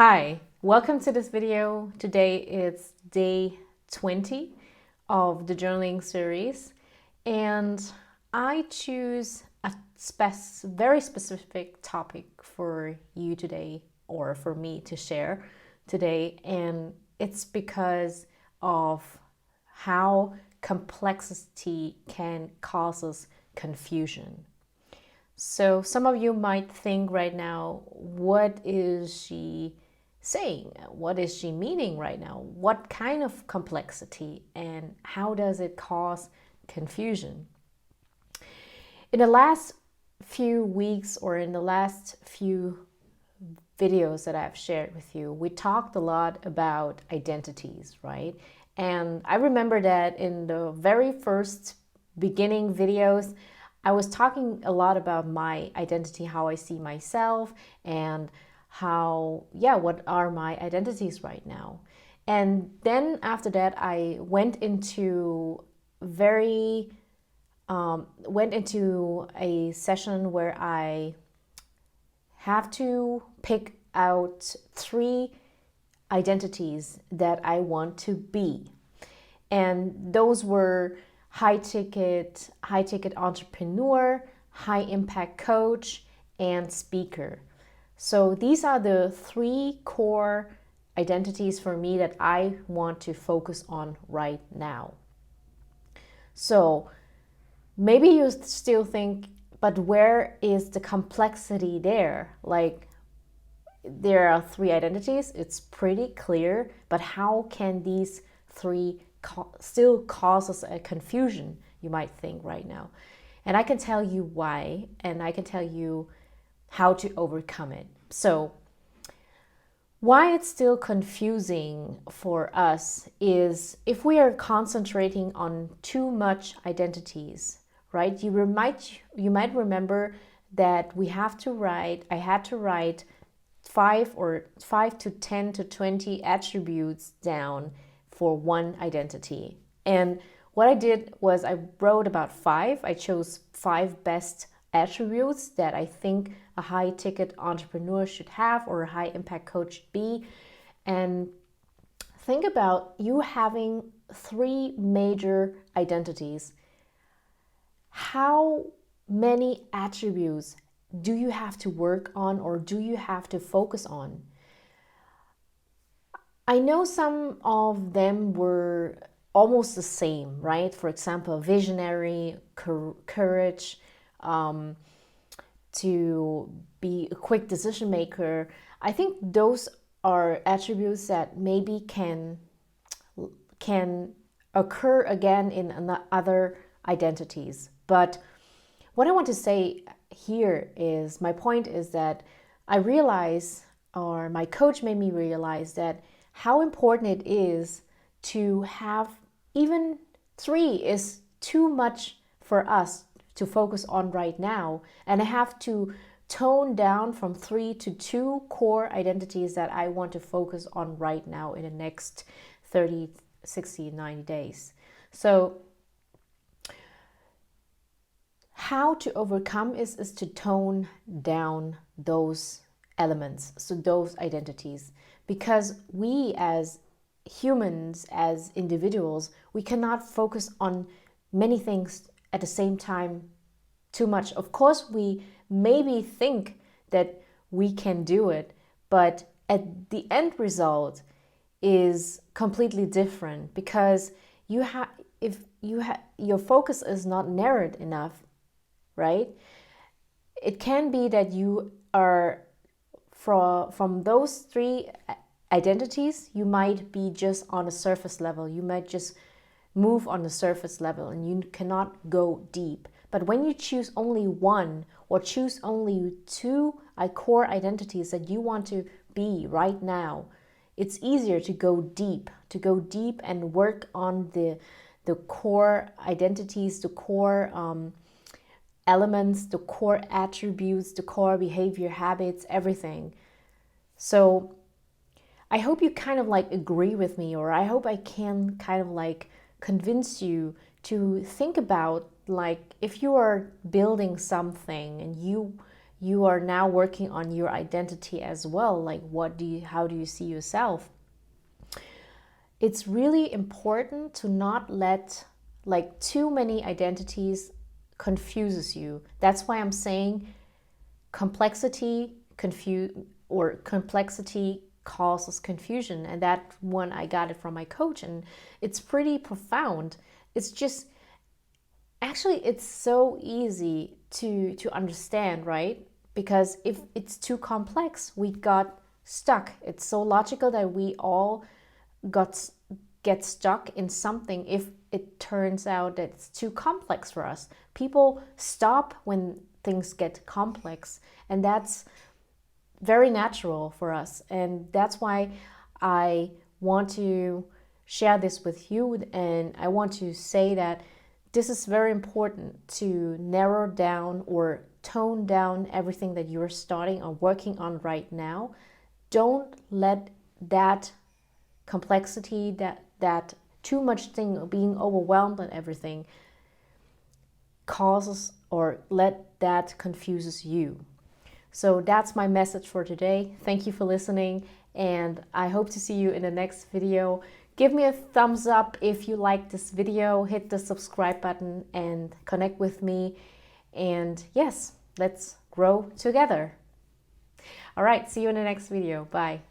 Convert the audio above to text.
Hi, welcome to this video. Today it's day 20 of the journaling series, and I choose a very specific topic for you today, or for me to share today, and it's because of how complexity can cause us confusion. So some of you might think right now, what is she saying? What is she meaning right now? What kind of complexity, and how does it cause confusion? In the last few weeks, or in the last few videos that I've shared with you, we talked a lot about identities, right? And I remember that in the very first beginning videos, I was talking a lot about my identity, how I see myself, and what are my identities right now. And then after that, I went into a session where I have to pick out 3 identities that I want to be. And those were high ticket entrepreneur, high impact coach, and speaker. So these are the 3 core identities for me that I want to focus on right now. So maybe you still think, but where is the complexity there? Like, there are 3 identities, it's pretty clear, but how can these 3 still cause us a confusion, you might think right now? And I can tell you why, and I can tell you how to overcome it. So why it's still confusing for us is if we are concentrating on too much identities, right? You might remember that I had to write 5 to 10 to 20 attributes down for one identity. And what I did was I wrote about 5. I chose 5 best attributes that I think a high ticket entrepreneur should have, or a high impact coach should be. And think about you having 3 major identities. How many attributes do you have to work on, or do you have to focus on? I know some of them were almost the same, right? For example, visionary, courage, to be a quick decision maker. I think those are attributes that maybe can occur again in other identities. But what I want to say here is, my point is that I realize, or my coach made me realize, that how important it is to have even 3 is too much for us to focus on right now. And I have to tone down from 3 to 2 core identities that I want to focus on right now in the next 30, 60, 90 days. So how to overcome is to tone down those elements, so those identities, because we as humans, as individuals, we cannot focus on many things at the same time too much. Of course, we maybe think that we can do it, but at the end result is completely different, because your focus is not narrowed enough, right? It can be that you are from those 3 identities, you might be just on a surface level. You might just move on the surface level and you cannot go deep. But when you choose only 1, or choose only 2 core identities that you want to be right now, it's easier to go deep and work on the core identities, the core elements, the core attributes, the core behavior habits, everything. So I hope you kind of like agree with me, or I hope I can kind of like convince you to think about, like, if you are building something and you are now working on your identity as well. Like, how do you see yourself? It's really important to not let like too many identities confuses you. That's why I'm saying complexity causes confusion. And that one, I got it from my coach, and it's pretty profound. It's just, actually, it's so easy to understand, right? Because if it's too complex, we got stuck. It's so logical that we all get stuck in something if it turns out that it's too complex for us. People stop when things get complex, and that's very natural for us. And that's why I want to share this with you, and I want to say that this is very important to narrow down or tone down everything that you're starting or working on right now. Don't let that complexity, that too much thing, being overwhelmed and everything, causes or let that confuses you. So that's my message for today. Thank you for listening, and I hope to see you in the next video. Give me a thumbs up if you like this video, hit the subscribe button and connect with me. And yes, let's grow together. All right, see you in the next video. Bye.